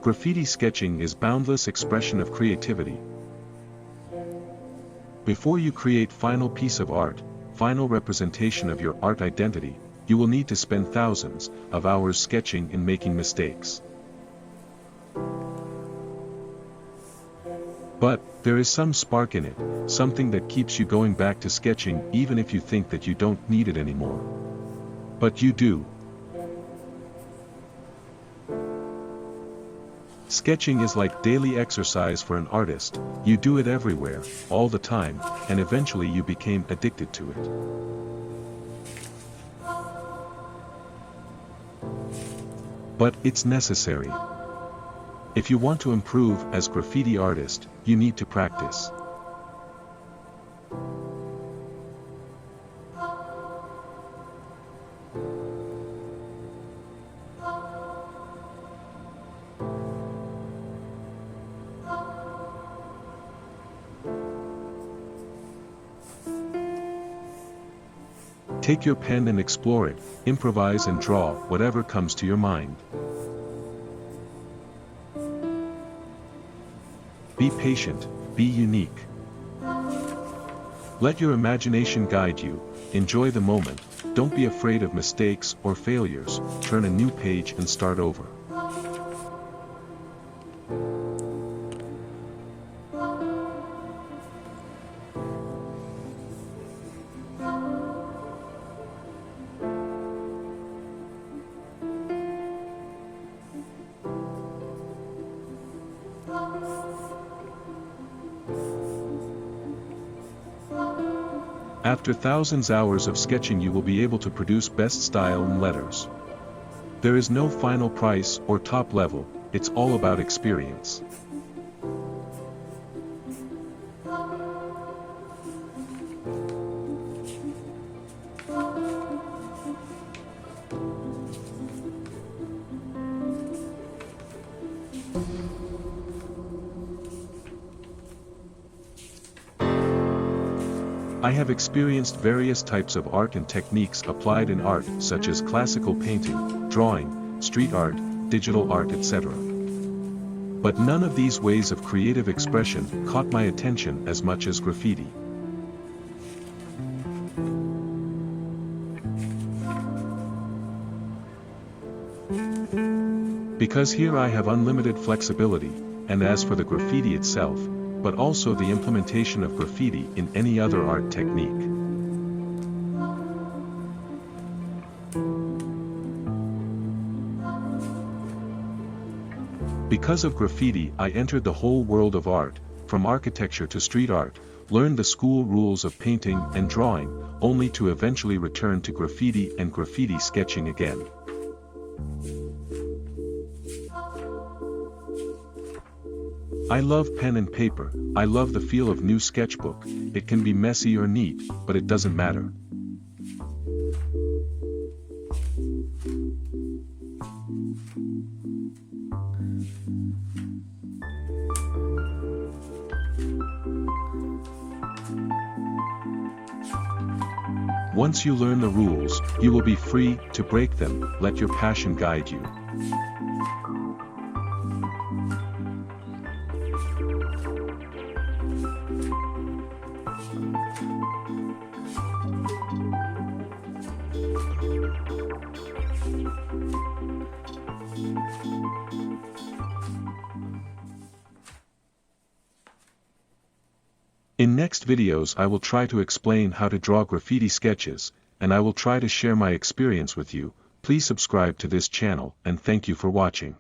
Graffiti sketching is boundless expression of creativity. Before you create final piece of art, final representation of your art identity, you will need to spend thousands of hours sketching and making mistakes. But there is some spark in it, something that keeps you going back to sketching even if you think that you don't need it anymore. But you do. Sketching is like daily exercise for an artist. You do it everywhere, all the time, and eventually you became addicted to it. But it's necessary. If you want to improve as graffiti artist, you need to practice. Take your pen and explore it, improvise and draw whatever comes to your mind. Be patient, be unique. Let your imagination guide you, enjoy the moment, don't be afraid of mistakes or failures, turn a new page and start over. After thousands hours of sketching you will be able to produce best style and letters. There is no final price or top level, it's all about experience. I have experienced various types of art and techniques applied in art such as classical painting, drawing, street art, digital art, etc. But none of these ways of creative expression caught my attention as much as graffiti. Because here I have unlimited flexibility, and as for the graffiti itself, but also the implementation of graffiti in any other art technique. Because of graffiti I entered the whole world of art, from architecture to street art, learned the school rules of painting and drawing, only to eventually return to graffiti and graffiti sketching again. I love pen and paper, I love the feel of new sketchbook, it can be messy or neat, but it doesn't matter. Once you learn the rules, you will be free to break them, let your passion guide you. In next videos I will try to explain how to draw graffiti sketches, and I will try to share my experience with you. Please subscribe to this channel and thank you for watching.